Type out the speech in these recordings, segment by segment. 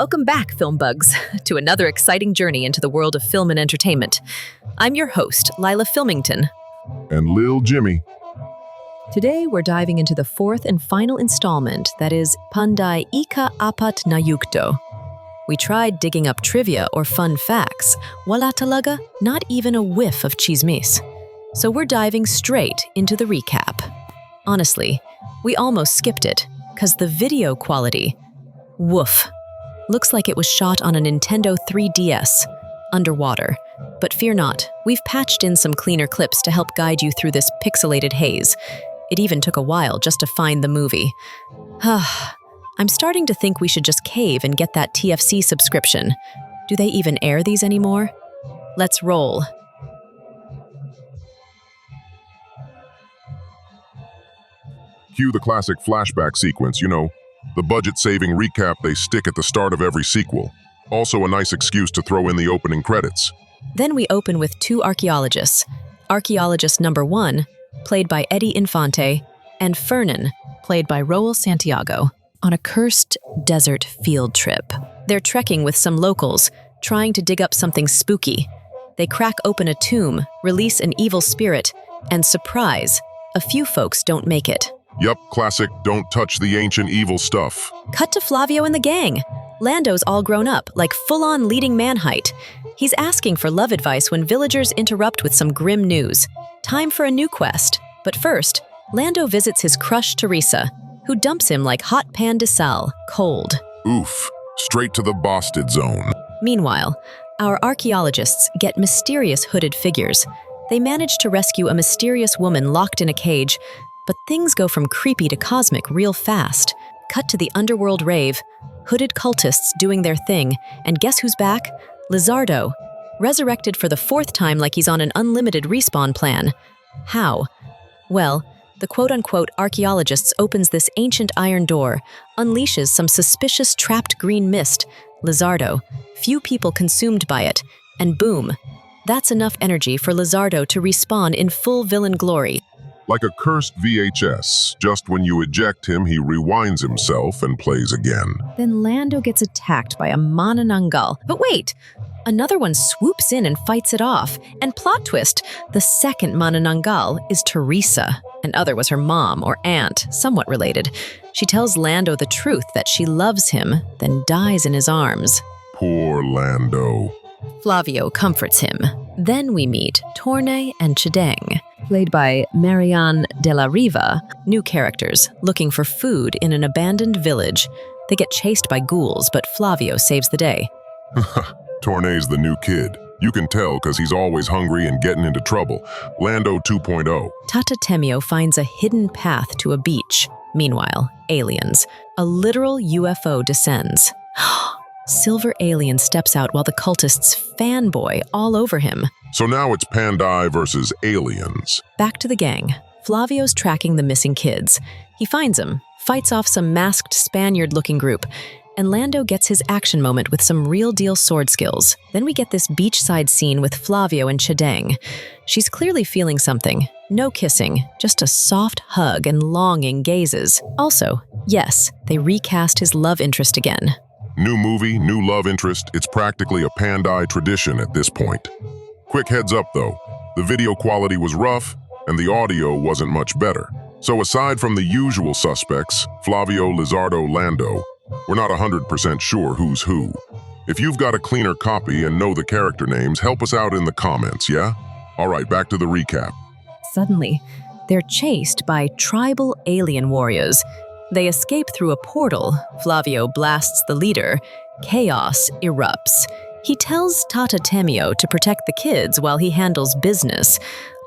Welcome back, film bugs, to another exciting journey into the world of film and entertainment. I'm your host, Lyla Filmington. And Lil Jimmy. Today, we're diving into the fourth and final installment, that is Panday Ikaapat na Yugto. We tried digging up trivia or fun facts, wala talaga, not even a whiff of chismis. So we're diving straight into the recap. Honestly, we almost skipped it, because the video quality, woof, looks like it was shot on a Nintendo 3DS, underwater. But fear not, we've patched in some cleaner clips to help guide you through this pixelated haze. It even took a while just to find the movie. I'm starting to think we should just cave and get that TFC subscription. Do they even air these anymore? Let's roll. Cue the classic flashback sequence, the budget-saving recap they stick at the start of every sequel. Also a nice excuse to throw in the opening credits. Then we open with two archaeologists. Archaeologist number 1, played by Eddie Infante, and Fernan, played by Raul Santiago, on a cursed desert field trip. They're trekking with some locals, trying to dig up something spooky. They crack open a tomb, release an evil spirit, and surprise, a few folks don't make it. Yup, classic don't touch the ancient evil stuff. Cut to Flavio and the gang. Lando's all grown up, like full-on leading man height. He's asking for love advice when villagers interrupt with some grim news. Time for a new quest. But first, Lando visits his crush Teresa, who dumps him like hot pan de sal, cold. Oof, straight to the Bosted zone. Meanwhile, our archaeologists get mysterious hooded figures. They manage to rescue a mysterious woman locked in a cage, but things go from creepy to cosmic real fast. Cut to the underworld rave, hooded cultists doing their thing, and guess who's back? Lizardo, resurrected for the 4th time like he's on an unlimited respawn plan. How? Well, the quote-unquote archaeologists opens this ancient iron door, unleashes some suspicious trapped green mist, Lizardo, few people consumed by it, and boom, that's enough energy for Lizardo to respawn in full villain glory. Like a cursed VHS, just when you eject him, he rewinds himself and plays again. Then Lando gets attacked by a manananggal. But wait! Another one swoops in and fights it off. And plot twist, the second manananggal is Teresa. And other was her mom or aunt, somewhat related. She tells Lando the truth that she loves him, then dies in his arms. Poor Lando. Flavio comforts him. Then we meet Torne and Chideng, played by Marianne de la Riva, new characters, looking for food in an abandoned village. They get chased by ghouls, but Flavio saves the day. Torne's the new kid. You can tell because he's always hungry and getting into trouble. Lando 2.0. Tata Temio finds a hidden path to a beach. Meanwhile, aliens. A literal UFO descends. Silver alien steps out while the cultists fanboy all over him. So now it's Panday versus aliens. Back to the gang. Flavio's tracking the missing kids. He finds them, fights off some masked Spaniard-looking group, and Lando gets his action moment with some real-deal sword skills. Then we get this beachside scene with Flavio and Chideng. She's clearly feeling something. No kissing, just a soft hug and longing gazes. Also, yes, they recast his love interest again. New movie, new love interest. It's practically a Panday tradition at this point. Quick heads up though, the video quality was rough and the audio wasn't much better. So aside from the usual suspects, Flavio, Lizardo, Lando, we're not 100% sure who's who. If you've got a cleaner copy and know the character names, help us out in the comments, yeah? Alright, back to the recap. Suddenly, they're chased by tribal alien warriors. They escape through a portal. Flavio blasts the leader. Chaos erupts. He tells Tata Temio to protect the kids while he handles business.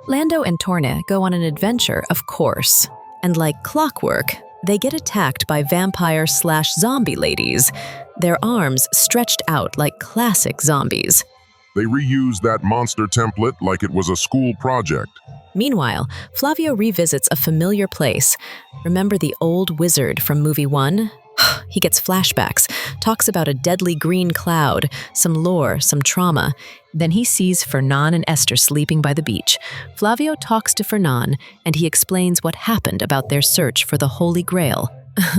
Lando and Torne go on an adventure, of course. And like clockwork, they get attacked by vampire/zombie ladies, their arms stretched out like classic zombies. They reused that monster template like it was a school project. Meanwhile, Flavio revisits a familiar place. Remember the old wizard from movie 1? He gets flashbacks, talks about a deadly green cloud, some lore, some trauma. Then he sees Fernan and Esther sleeping by the beach. Flavio talks to Fernan, and he explains what happened about their search for the Holy Grail.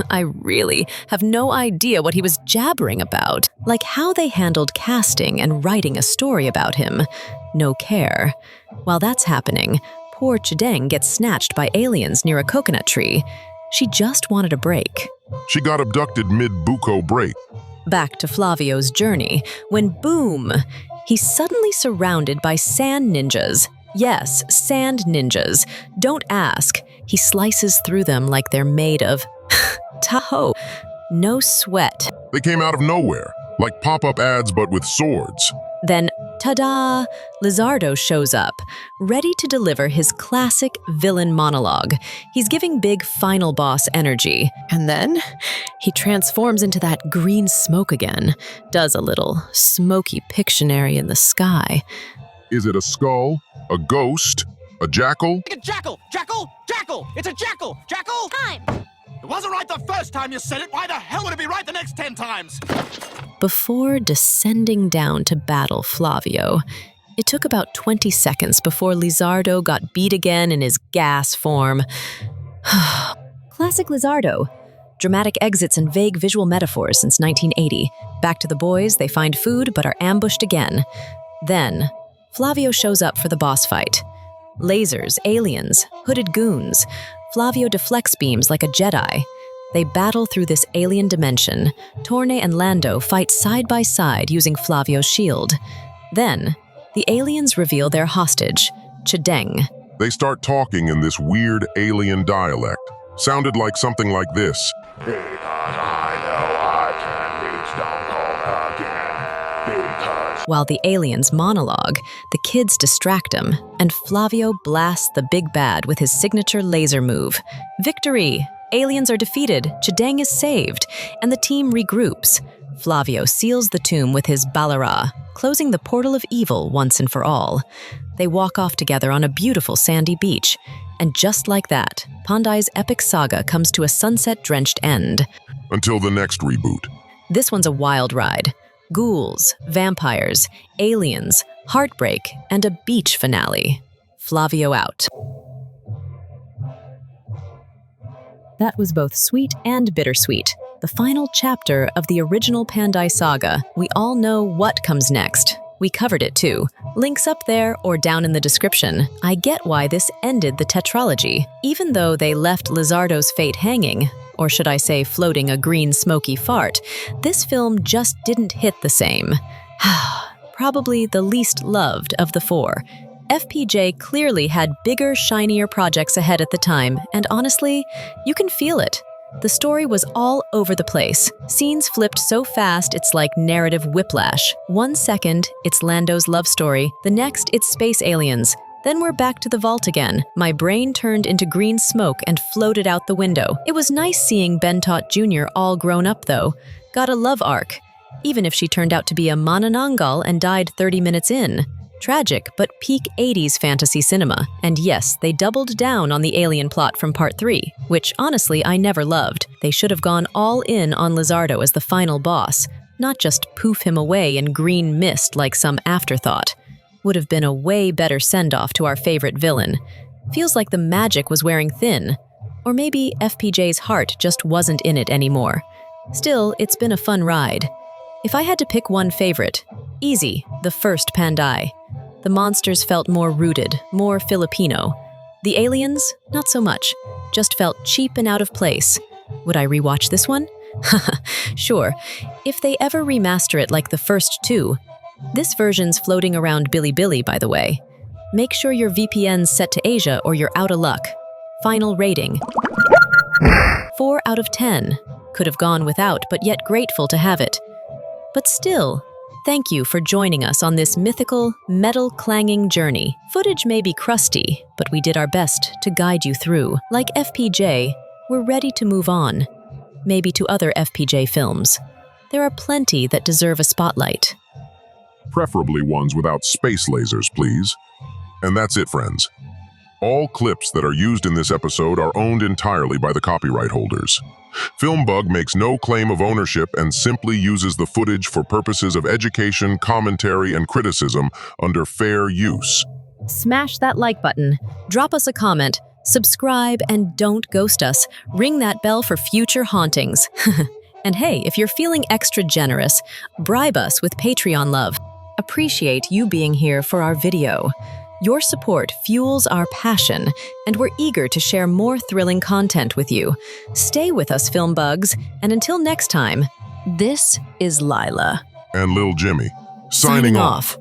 I really have no idea what he was jabbering about, like how they handled casting and writing a story about him. No care. While that's happening, poor Chideng gets snatched by aliens near a coconut tree. She just wanted a break. She got abducted mid-buko break. Back to Flavio's journey, when boom, he's suddenly surrounded by sand ninjas. Yes, sand ninjas. Don't ask. He slices through them like they're made of Tahoe. No sweat. They came out of nowhere, like pop-up ads but with swords. Then, ta-da! Lizardo shows up, ready to deliver his classic villain monologue. He's giving big final boss energy. And then, he transforms into that green smoke again, does a little smoky Pictionary in the sky. Is it a skull? A ghost? A jackal? A jackal! Jackal! Jackal! It's a jackal! Jackal! Time! It wasn't right the first time you said it. Why the hell would it be right the next 10 times? Before descending down to battle Flavio, it took about 20 seconds before Lizardo got beat again in his gas form. Classic Lizardo. Dramatic exits and vague visual metaphors since 1980. Back to the boys, they find food but are ambushed again. Then, Flavio shows up for the boss fight. Lasers, aliens, hooded goons. Flavio deflects beams like a Jedi. They battle through this alien dimension. Torne and Lando fight side by side using Flavio's shield. Then, the aliens reveal their hostage, Chideng. They start talking in this weird alien dialect. Sounded like something like this. Because I know I can reach the goal again. Because While the aliens monologue, the kids distract him, and Flavio blasts the big bad with his signature laser move. Victory! Aliens are defeated, Chideng is saved, and the team regroups. Flavio seals the tomb with his balara, closing the portal of evil once and for all. They walk off together on a beautiful sandy beach, and just like that, Pandai's epic saga comes to a sunset-drenched end. Until the next reboot. This one's a wild ride. Ghouls, vampires, aliens, heartbreak, and a beach finale. Flavio out. That was both sweet and bittersweet. The final chapter of the original Panday saga. We all know what comes next. We covered it too. Links up there or down in the description. I get why this ended the tetralogy. Even though they left Lizardo's fate hanging, or should I say floating a green smoky fart, this film just didn't hit the same. Probably the least loved of the four. FPJ clearly had bigger, shinier projects ahead at the time, and honestly, you can feel it. The story was all over the place. Scenes flipped so fast it's like narrative whiplash. 1 second, it's Lando's love story. The next, it's space aliens. Then we're back to the vault again. My brain turned into green smoke and floated out the window. It was nice seeing Bentot Jr. all grown up though. Got a love arc. Even if she turned out to be a manananggal and died 30 minutes in. Tragic, but peak 80s fantasy cinema. And yes, they doubled down on the alien plot from Part 3, which honestly I never loved. They should have gone all in on Lizardo as the final boss, not just poof him away in green mist like some afterthought. Would have been a way better send-off to our favorite villain. Feels like the magic was wearing thin. Or maybe FPJ's heart just wasn't in it anymore. Still, it's been a fun ride. If I had to pick one favorite, easy, the first Panday. The monsters felt more rooted, more Filipino. The aliens, not so much, just felt cheap and out of place. Would I rewatch this one? Sure, if they ever remaster it like the first two. This version's floating around Bilibili, by the way. Make sure your VPN's set to Asia or you're out of luck. Final rating. 4 out of 10. Could have gone without, but yet grateful to have it. But still, thank you for joining us on this mythical, metal-clanging journey. Footage may be crusty, but we did our best to guide you through. Like FPJ, we're ready to move on. Maybe to other FPJ films. There are plenty that deserve a spotlight. Preferably ones without space lasers, please. And that's it, friends. All clips that are used in this episode are owned entirely by the copyright holders. FilmBug makes no claim of ownership and simply uses the footage for purposes of education, commentary, and criticism under fair use. Smash that like button, drop us a comment, Subscribe and don't ghost us. Ring that bell for future hauntings. And hey, if you're feeling extra generous, bribe us with Patreon love. Appreciate you being here for our video. Your support fuels our passion, and we're eager to share more thrilling content with you. Stay with us, film bugs, and until next time, this is Lyla And Lil Jimmy, signing off.